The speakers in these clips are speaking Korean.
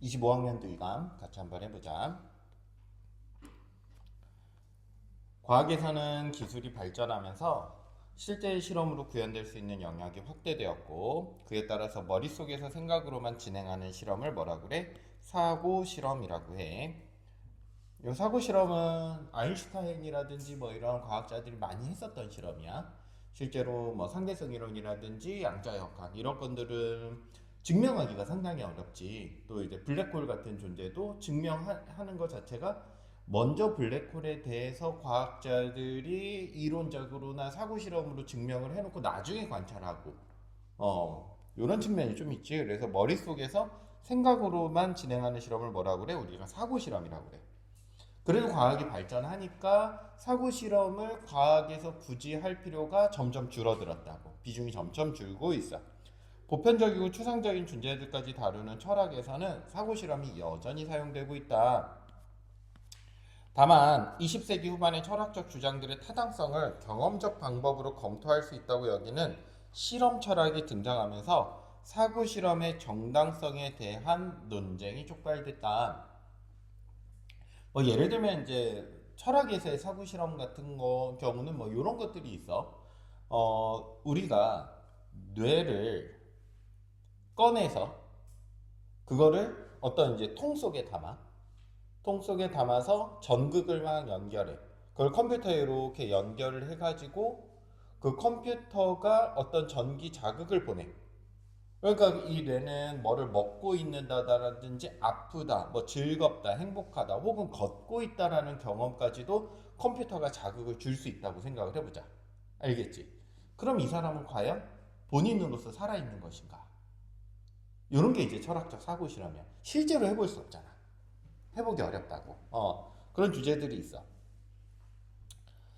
25학년 들감 같이 한번 해보자. 과학에서는 기술이 발전하면서 실제 실험으로 구현될 수 있는 영역이 확대되었고, 그에 따라서 머릿속에서 생각으로만 진행하는 실험을 뭐라 그래? 사고 실험이라고 해. 이 사고 실험은 아인슈타인이라든지 뭐 이런 과학자들이 많이 했었던 실험이야. 실제로 뭐 상대성 이론이라든지 양자역학 이런 건들은 증명하기가 상당히 어렵지. 또 이제 블랙홀 같은 존재도 증명하는 것 자체가 먼저 블랙홀에 대해서 과학자들이 이론적으로나 사고 실험으로 증명을 해놓고 나중에 관찰하고 이런 측면이 좀 있지. 그래서 머릿속에서 생각으로만 진행하는 실험을 뭐라고 그래? 우리가 사고 실험이라고 그래. 그래도 과학이 발전하니까 사고 실험을 과학에서 굳이 할 필요가 점점 줄어들었다고. 비중이 점점 줄고 있어. 보편적이고 추상적인 존재들까지 다루는 철학에서는 사고 실험이 여전히 사용되고 있다. 다만 20세기 후반의 철학적 주장들의 타당성을 경험적 방법으로 검토할 수 있다고 여기는 실험 철학이 등장하면서 사고 실험의 정당성에 대한 논쟁이 촉발됐다. 뭐 예를 들면 이제 철학에서의 사고 실험 같은 경우는 뭐 이런 것들이 있어. 우리가 뇌를 꺼내서 그거를 어떤 이제 통 속에 담아서 전극을 막 연결해. 그걸 컴퓨터에 이렇게 연결을 해가지고 그 컴퓨터가 어떤 전기 자극을 보내. 그러니까 이 뇌는 뭐를 먹고 있는다라든지 아프다, 뭐 즐겁다, 행복하다, 혹은 걷고 있다라는 경험까지도 컴퓨터가 자극을 줄 수 있다고 생각을 해보자. 알겠지? 그럼 이 사람은 과연 본인으로서 살아있는 것인가? 이런 게 이제 철학적 사고 실험이야. 실제로 해볼 수 없잖아. 해보기 어렵다고. 그런 주제들이 있어.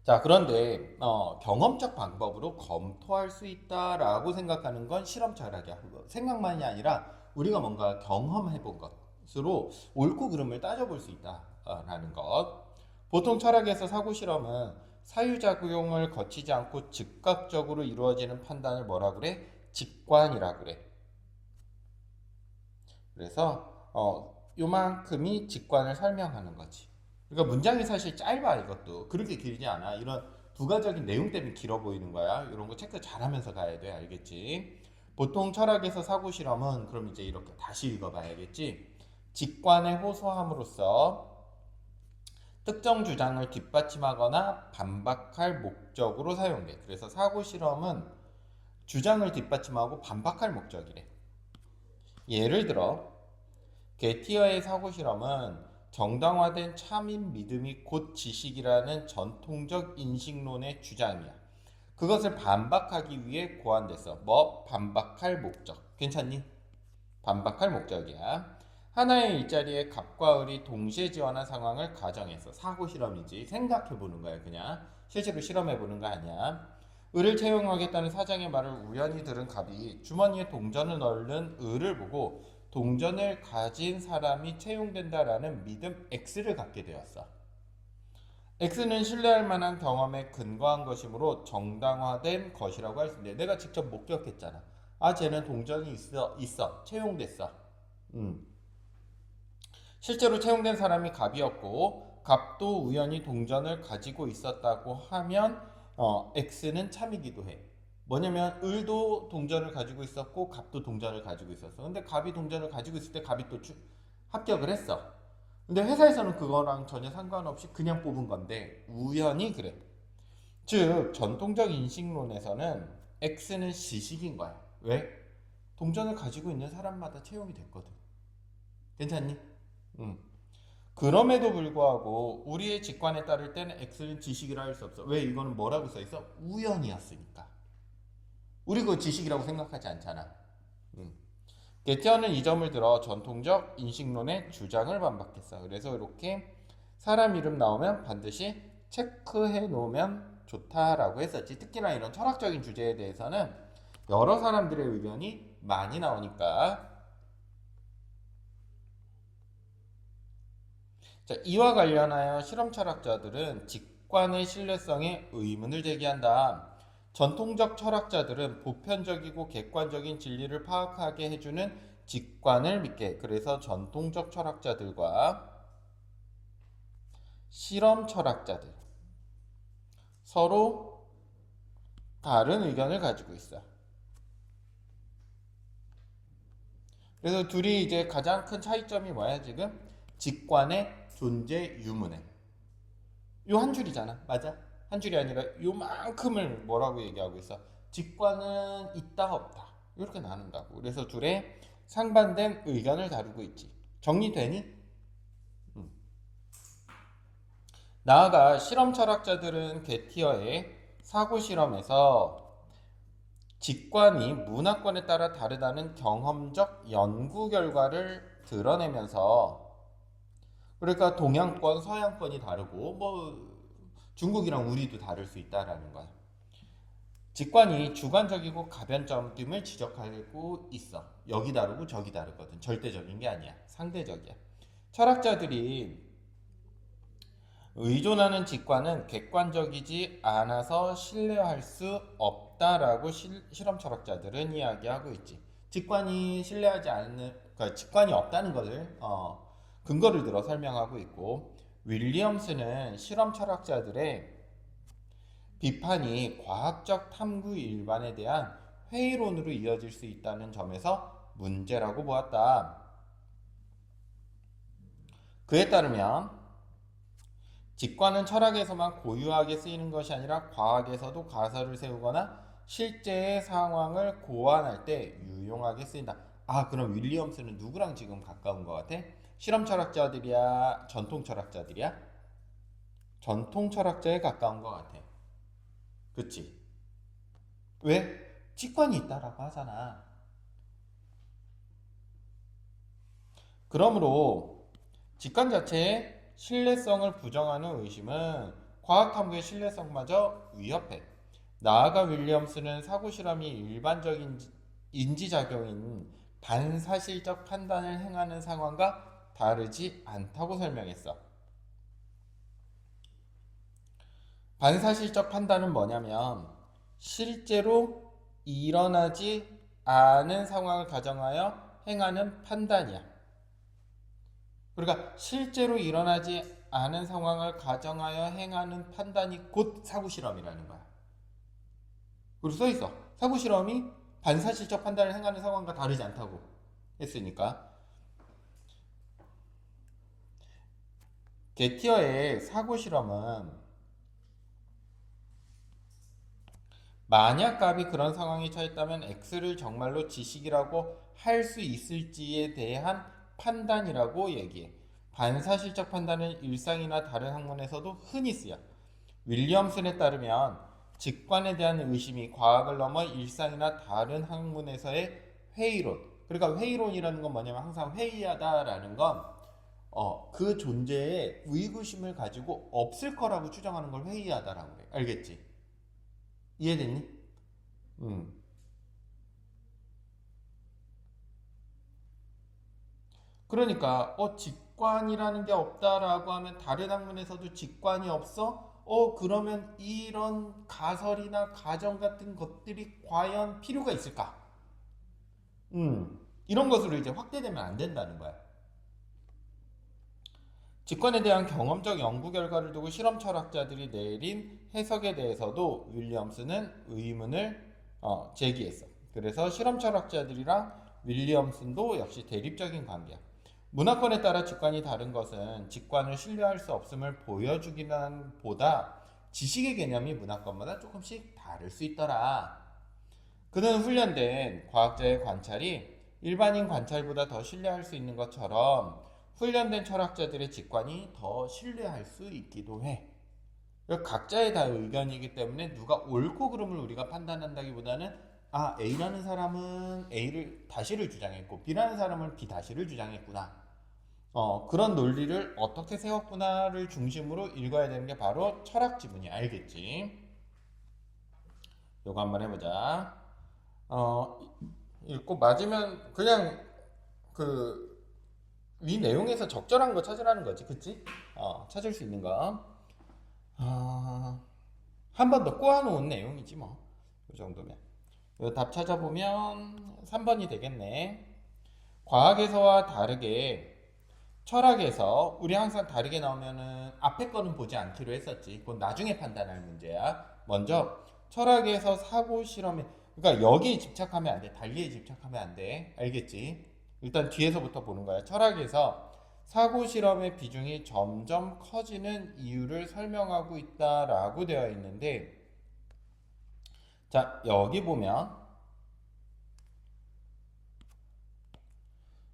자, 그런데 경험적 방법으로 검토할 수 있다라고 생각하는 건 실험 철학이야. 생각만이 아니라 우리가 뭔가 경험해 본 것으로 옳고 그름을 따져볼 수 있다라는 것. 보통 철학에서 사고 실험은 사유작용을 거치지 않고 즉각적으로 이루어지는 판단을 뭐라 그래? 직관이라 그래. 그래서 요만큼이 직관을 설명하는 거지. 그러니까 문장이 사실 짧아. 이것도 그렇게 길지 않아. 이런 부가적인 내용 때문에 길어 보이는 거야. 이런 거 체크 잘하면서 가야 돼. 알겠지? 보통 철학에서 사고 실험은 그럼 이제 이렇게 다시 읽어봐야겠지. 직관에 호소함으로써 특정 주장을 뒷받침하거나 반박할 목적으로 사용돼. 그래서 사고 실험은 주장을 뒷받침하고 반박할 목적이래. 예를 들어 게티어의 사고 실험은 정당화된 참인 믿음이 곧 지식이라는 전통적 인식론의 주장이야. 그것을 반박하기 위해 고안됐어. 뭐? 반박할 목적. 괜찮니? 반박할 목적이야. 하나의 일자리에 갑과 을이 동시에 지원한 상황을 가정해서 사고 실험이지. 생각해 보는 거야, 그냥. 실제로 실험해 보는 거 아니야. 을을 채용하겠다는 사장의 말을 우연히 들은 갑이 주머니에 동전을 넣는 을을 보고 동전을 가진 사람이 채용된다라는 믿음 X를 갖게 되었어. X는 신뢰할 만한 경험에 근거한 것이므로 정당화된 것이라고 할 수 있는데 내가 직접 목격했잖아. 아, 쟤는 동전이 있어. 채용됐어. 음. 실제로 채용된 사람이 갑이었고 갑도 우연히 동전을 가지고 있었다고 하면 X는 참이기도 해. 뭐냐면 을도 동전을 가지고 있었고 갑도 동전을 가지고 있었어. 근데 갑이 동전을 가지고 있을 때 갑이 또 합격을 했어. 근데 회사에서는 그거랑 전혀 상관없이 그냥 뽑은 건데 우연히 그래. 즉 전통적 인식론에서는 X는 지식인 거야. 왜? 동전을 가지고 있는 사람마다 채용이 됐거든. 괜찮니? 응. 그럼에도 불구하고 우리의 직관에 따를 때는 X는 지식이라 할 수 없어. 왜? 이거는 뭐라고 써 있어? 우연이었으니까. 우리 그 지식이라고 생각하지 않잖아. 음. 게티어는 이 점을 들어 전통적 인식론의 주장을 반박했어. 그래서 이렇게 사람 이름 나오면 반드시 체크해 놓으면 좋다라고 했었지. 특히나 이런 철학적인 주제에 대해서는 여러 사람들의 의견이 많이 나오니까. 자, 이와 관련하여 실험 철학자들은 직관의 신뢰성에 의문을 제기한다. 전통적 철학자들은 보편적이고 객관적인 진리를 파악하게 해주는 직관을 믿게. 그래서 전통적 철학자들과 실험 철학자들 서로 다른 의견을 가지고 있어. 그래서 둘이 이제 가장 큰 차이점이 뭐야 지금? 직관의 존재 유무네. 요 한 줄이잖아. 맞아? 한 줄이 아니라 요만큼을 뭐라고 얘기하고 있어? 직관은 있다 없다. 이렇게 나눈다고. 그래서 둘의 상반된 의견을 다루고 있지. 정리되니? 음. 나아가 실험 철학자들은 게티어의 사고 실험에서 직관이 문화권에 따라 다르다는 경험적 연구 결과를 드러내면서, 그러니까 동양권, 서양권이 다르고 뭐 중국이랑 우리도 다를 수 있다라는 거야. 직관이 주관적이고 가변점을 지적하고 있어. 여기 다르고 저기 다르거든. 절대적인 게 아니야. 상대적이야. 철학자들이 의존하는 직관은 객관적이지 않아서 신뢰할 수 없다라고 실험 철학자들은 이야기하고 있지. 직관이 신뢰하지 않는, 그러니까 직관이 없다는 것을 근거를 들어 설명하고 있고, 윌리엄스는 실험 철학자들의 비판이 과학적 탐구 일반에 대한 회의론으로 이어질 수 있다는 점에서 문제라고 보았다. 그에 따르면 직관은 철학에서만 고유하게 쓰이는 것이 아니라 과학에서도 가설을 세우거나 실제의 상황을 고안할 때 유용하게 쓰인다. 아, 그럼 윌리엄스는 누구랑 지금 가까운 것 같아? 실험 철학자들이야? 전통 철학자들이야? 전통 철학자에 가까운 것 같아. 그치? 왜? 직관이 있다라고 하잖아. 그러므로 직관 자체의 신뢰성을 부정하는 의심은 과학 탐구의 신뢰성마저 위협해. 나아가 윌리엄스는 사고 실험이 일반적인 인지작용인 반사실적 판단을 행하는 상황과 다르지 않다고 설명했어. 반사실적 판단은 뭐냐면 실제로 일어나지 않은 상황을 가정하여 행하는 판단이야. 그러니까 실제로 일어나지 않은 상황을 가정하여 행하는 판단이 곧 사고실험이라는 거야. 그리고 써 있어. 사고실험이 반사실적 판단을 행하는 상황과 다르지 않다고 했으니까. 게티어의 사고실험은 만약 값이 그런 상황에 처했다면 X를 정말로 지식이라고 할 수 있을지에 대한 판단이라고 얘기해. 반사실적 판단은 일상이나 다른 학문에서도 흔히 쓰여. 윌리엄슨에 따르면 직관에 대한 의심이 과학을 넘어 일상이나 다른 학문에서의 회의론. 그러니까 회의론이라는 건 뭐냐면 항상 회의하다라는 건 그 존재에 의구심을 가지고 없을 거라고 추정하는 걸 회의하다라고 그래. 알겠지? 이해됐니? 음. 그러니까 직관이라는 게 없다라고 하면 다른 학문에서도 직관이 없어? 그러면 이런 가설이나 가정 같은 것들이 과연 필요가 있을까? 이런 것으로 이제 확대되면 안 된다는 거야. 직관에 대한 경험적 연구 결과를 두고 실험 철학자들이 내린 해석에 대해서도 윌리엄스는 의문을 제기했어. 그래서 실험 철학자들이랑 윌리엄슨도 역시 대립적인 관계야. 문화권에 따라 직관이 다른 것은 직관을 신뢰할 수 없음을 보여주기만 보다 지식의 개념이 문화권마다 조금씩 다를 수 있더라. 그는 훈련된 과학자의 관찰이 일반인 관찰보다 더 신뢰할 수 있는 것처럼 훈련된 철학자들의 직관이 더 신뢰할 수 있기도 해. 각자의 다 의견이기 때문에 누가 옳고 그름을 우리가 판단한다기보다는 A라는 사람은 A를 다시를 주장했고 B라는 사람은 B 다시를 주장했구나. 그런 논리를 어떻게 세웠구나를 중심으로 읽어야 되는 게 바로 철학 지문이. 알겠지? 요거 한번 해보자. 읽고 맞으면 그냥 그 위 내용에서 적절한 거 찾으라는 거지, 그치? 찾을 수 있는 거. 한 번 더 꼬아놓은 내용이지 뭐. 이 정도면. 답 찾아보면 3번이 되겠네. 과학에서와 다르게 철학에서 우리 항상 다르게 나오면은 앞에 거는 보지 않기로 했었지. 그건 나중에 판단할 문제야. 먼저 철학에서 사고 실험에, 그러니까 여기에 집착하면 안 돼. 달리에 집착하면 안 돼. 알겠지? 일단 뒤에서부터 보는 거야. 철학에서 사고 실험의 비중이 점점 커지는 이유를 설명하고 있다라고 되어 있는데, 자, 여기 보면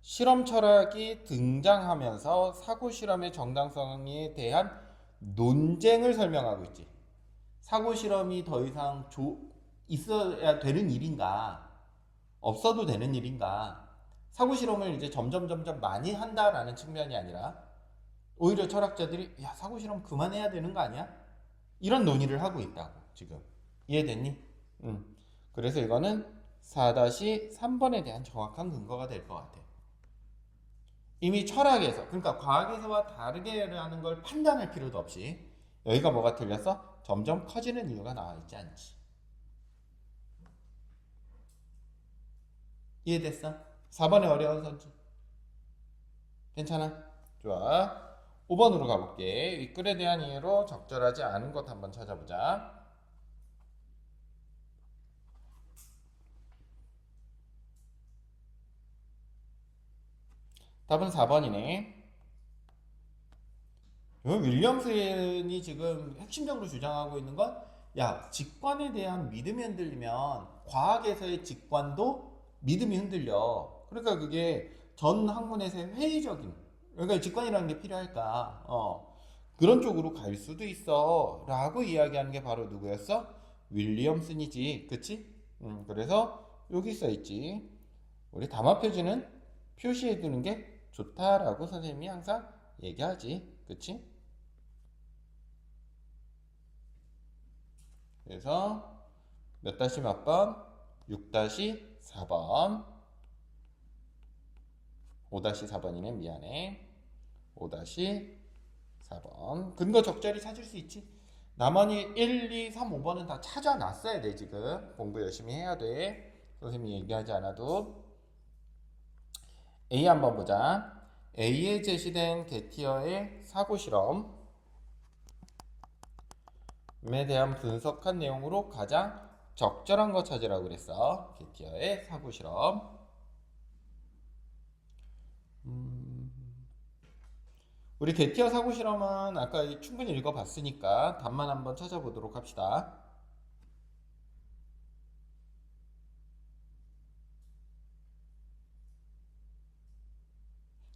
실험 철학이 등장하면서 사고 실험의 정당성에 대한 논쟁을 설명하고 있지. 사고 실험이 더 이상 있어야 되는 일인가? 없어도 되는 일인가? 사고 실험을 이제 점점 많이 한다라는 측면이 아니라 오히려 철학자들이 야, 사고 실험 그만해야 되는 거 아니야? 이런 논의를 하고 있다고 지금. 이해됐니? 응. 그래서 이거는 4-3번에 대한 정확한 근거가 될 것 같아. 이미 철학에서, 그러니까 과학에서와 다르게라는 걸 판단할 필요도 없이 여기가 뭐가 틀렸어? 점점 커지는 이유가 나와 있지 않지. 이해됐어? 4번에 어려운 선지. 괜찮아? 좋아. 5번으로 가볼게. 윗글에 대한 이해로 적절하지 않은 것 한번 찾아보자. 답은 4번이네. 윌리엄슨이 지금 핵심적으로 주장하고 있는 건, 야, 직관에 대한 믿음이 흔들리면 과학에서의 직관도 믿음이 흔들려. 그러니까 그게 전 학문에서의 회의적인, 그러니까 직관이라는 게 필요할까? 그런 쪽으로 갈 수도 있어. 라고 이야기하는 게 바로 누구였어? 윌리엄슨이지. 그치? 그래서 여기 써있지. 우리 담화 표지는 표시해 두는 게 좋다라고 선생님이 항상 얘기하지. 그치? 그래서 몇 다시 몇 번? 6-4번. 5-4번이네. 미안해. 5-4번. 근거 적절히 찾을 수 있지. 남원이 1, 2, 3, 5번은 다 찾아놨어야 돼. 지금 공부 열심히 해야 돼. 선생님이 얘기하지 않아도. A 한번 보자. A에 제시된 게티어의 사고 실험에 대한 분석한 내용으로 가장 적절한 거 찾으라고 그랬어. 게티어의 사고 실험. 우리 게티어 사고 실험은 아까 충분히 읽어봤으니까 답만 한번 찾아보도록 합시다.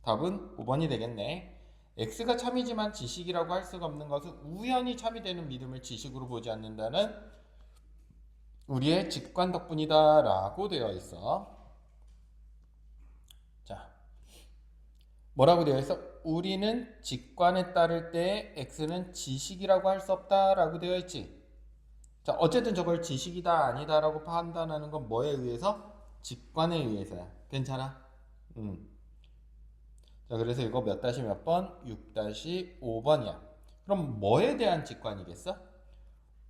답은 5번이 되겠네. X가 참이지만 지식이라고 할 수가 없는 것은 우연히 참이되는 믿음을 지식으로 보지 않는다는 우리의 직관 덕분이다 라고 되어 있어. 자, 뭐라고 되어 있어? 우리는 직관에 따를 때 X는 지식이라고 할 수 없다 라고 되어 있지. 자, 어쨌든 저걸 지식이다 아니다 라고 판단하는 건 뭐에 의해서? 직관에 의해서야. 괜찮아? 자, 그래서 이거 몇 다시 몇 번? 6-5번이야. 그럼 뭐에 대한 직관이겠어?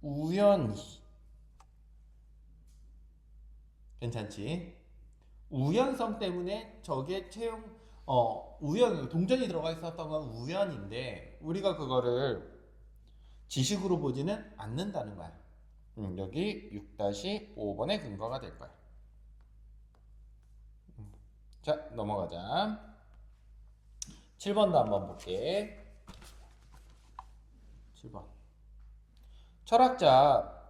우연히. 괜찮지? 우연성 때문에 저게 동전이 들어가 있었던 건 우연인데 우리가 그거를 지식으로 보지는 않는다는 거야. 여기 6-5번의 근거가 될 거야. 자, 넘어가자. 7번도 한번 볼게. 7번. 철학자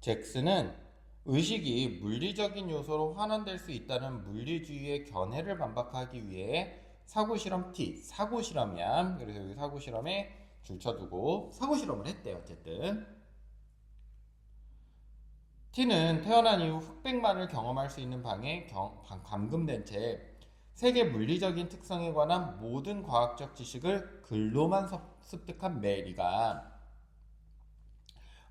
잭슨은 의식이 물리적인 요소로 환원될 수 있다는 물리주의의 견해를 반박하기 위해 사고실험 T, 사고실험이야. 그래서 여기 사고실험에 줄쳐두고 사고실험을 했대. 어쨌든 T는 태어난 이후 흑백만을 경험할 수 있는 방에 감금된 채 세계 물리적인 특성에 관한 모든 과학적 지식을 글로만 습득한 메리가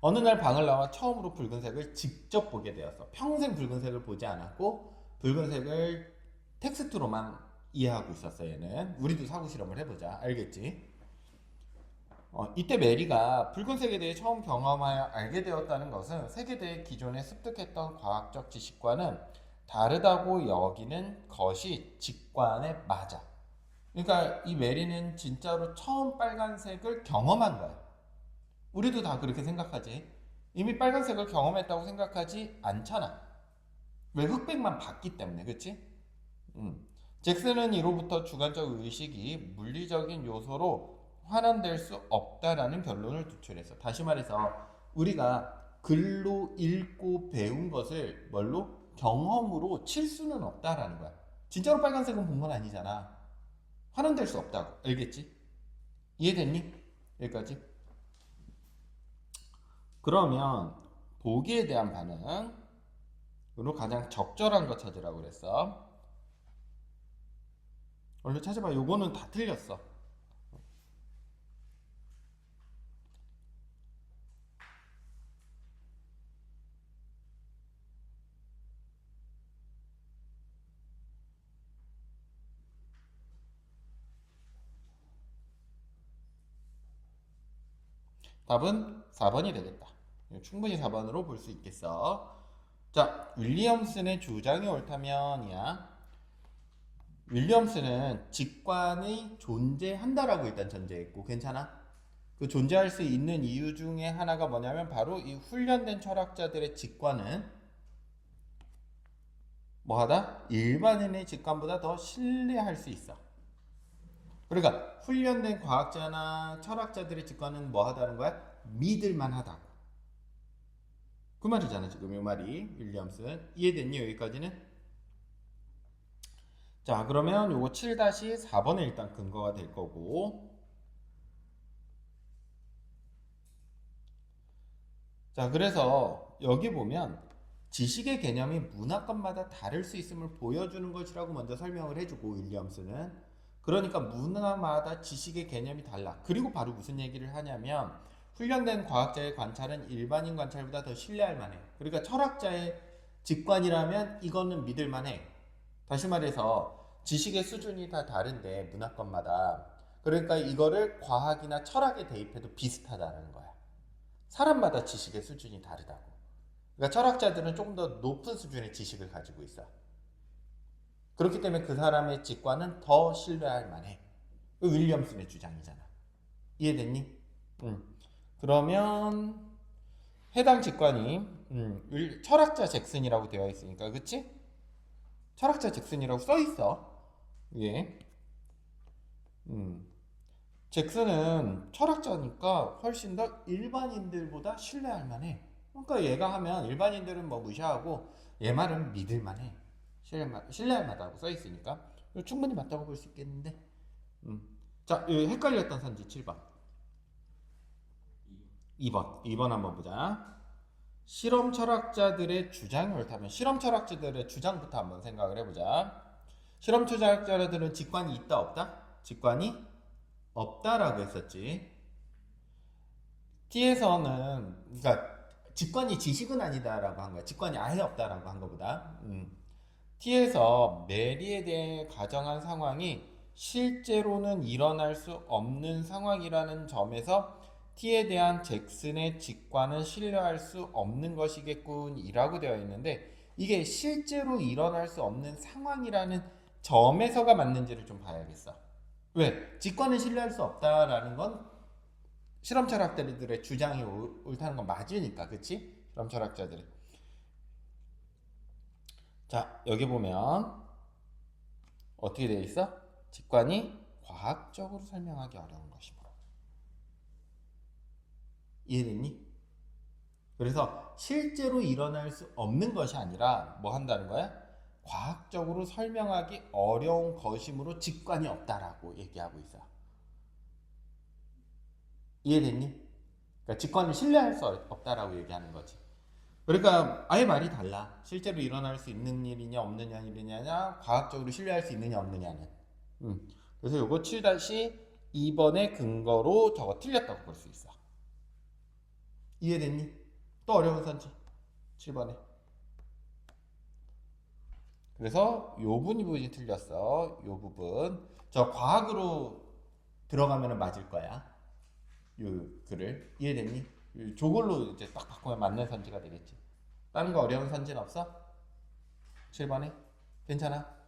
어느 날 방을 나와 처음으로 붉은색을 직접 보게 되었어. 평생 붉은색을 보지 않았고 붉은색을 텍스트로만 이해하고 있었어. 얘는. 우리도 사고 실험을 해보자. 알겠지? 이때 메리가 붉은색에 대해 처음 경험하여 알게 되었다는 것은 색에 대해 기존에 습득했던 과학적 지식과는 다르다고 여기는 것이 직관에 맞아. 그러니까 이 메리는 진짜로 처음 빨간색을 경험한 거야. 우리도 다 그렇게 생각하지. 이미 빨간색을 경험했다고 생각하지 않잖아. 왜? 흑백만 봤기 때문에, 그치? 잭슨은 이로부터 주관적 의식이 물리적인 요소로 환원될 수 없다라는 결론을 도출했어. 다시 말해서 우리가 글로 읽고 배운 것을 뭘로? 경험으로 칠 수는 없다라는 거야. 진짜로 빨간색은 본 건 아니잖아. 환원될 수 없다고. 알겠지? 이해됐니? 여기까지. 그러면 보기에 대한 반응으로 가장 적절한 거 찾으라고 그랬어. 얼른 찾아봐. 요거는 다 틀렸어. 답은 4번이 되겠다. 충분히 4번으로 볼 수 있겠어. 자, 윌리엄슨의 주장이 옳다면이야. 윌리엄슨은 직관이 존재한다라고 일단 전제했고, 괜찮아? 그 존재할 수 있는 이유 중에 하나가 뭐냐면 바로 이 훈련된 철학자들의 직관은 뭐하다? 일반인의 직관보다 더 신뢰할 수 있어. 그러니까 훈련된 과학자나 철학자들의 직관은 뭐하다는 거야? 믿을만하다고. 그 말이잖아 지금 이 말이. 윌리엄슨 이해됐니? 여기까지는? 자, 그러면 요거 7-4번에 일단 근거가 될 거고, 자, 그래서 여기 보면 지식의 개념이 문화권마다 다를 수 있음을 보여주는 것이라고 먼저 설명을 해주고, 윌리엄스는 그러니까 문화마다 지식의 개념이 달라. 그리고 바로 무슨 얘기를 하냐면 훈련된 과학자의 관찰은 일반인 관찰보다 더 신뢰할 만해. 그러니까 철학자의 직관이라면 이거는 믿을 만해. 다시 말해서 지식의 수준이 다 다른데 문화권마다, 그러니까 이거를 과학이나 철학에 대입해도 비슷하다는 거야. 사람마다 지식의 수준이 다르다고. 그러니까 철학자들은 조금 더 높은 수준의 지식을 가지고 있어. 그렇기 때문에 그 사람의 직관은 더 신뢰할 만해. 윌리엄슨의 주장이잖아. 이해됐니? 그러면 해당 직관이 철학자 잭슨이라고 되어 있으니까, 그치? 철학자 잭슨이라고 써 있어. 예. 잭슨은 철학자니까 훨씬 더 일반인들보다 신뢰할 만해. 그러니까 얘가 하면 일반인들은 뭐 무시하고 얘 말은 믿을 만해. 신뢰할 만하다고 써 있으니까 충분히 맞다고 볼 수 있겠는데. 자, 헷갈렸던 선지 7번. 2번 한번 보자. 실험 철학자들의 주장이 옳다면, 실험 철학자들의 주장부터 한번 생각을 해보자. 실험 철학자들은 직관이 있다 없다? 직관이 없다라고 했었지. T에서는 그러니까 직관이 지식은 아니다라고 한 거야. 직관이 아예 없다라고 한 거보다. T에서 메리에 대해 가정한 상황이 실제로는 일어날 수 없는 상황이라는 점에서 T에 대한 잭슨의 직관은 신뢰할 수 없는 것이겠군이라고 되어 있는데, 이게 실제로 일어날 수 없는 상황이라는 점에서가 맞는지를 좀 봐야겠어. 왜? 직관은 신뢰할 수 없다라는 건 실험 철학자들의 주장이 옳다는 건 맞으니까, 그치? 실험 철학자들이. 자, 여기 보면 어떻게 되어 있어? 직관이 과학적으로 설명하기 어려운 것이므로. 이해됐니? 그래서 실제로 일어날 수 없는 것이 아니라 뭐 한다는 거야? 과학적으로 설명하기 어려운 것이므로 직관이 없다라고 얘기하고 있어. 이해됐니? 그러니까 직관을 신뢰할 수 없다라고 얘기하는 거지. 그러니까 아예 말이 달라. 실제로 일어날 수 있는 일이냐 없는 일이냐냐, 과학적으로 신뢰할 수 있느냐 없느냐는. 그래서 요거 7-2번의 근거로 저거 틀렸다고 볼 수 있어. 이해됐니? 또 어려운 선지 7번에. 그래서 요 부분이 틀렸어. 요 부분. 저 과학으로 들어가면 맞을 거야. 요 글을. 이해됐니? 저걸로 이제 딱 바꾸면 맞는 선지가 되겠지. 다른 거 어려운 선지는 없어? 7번에? 괜찮아?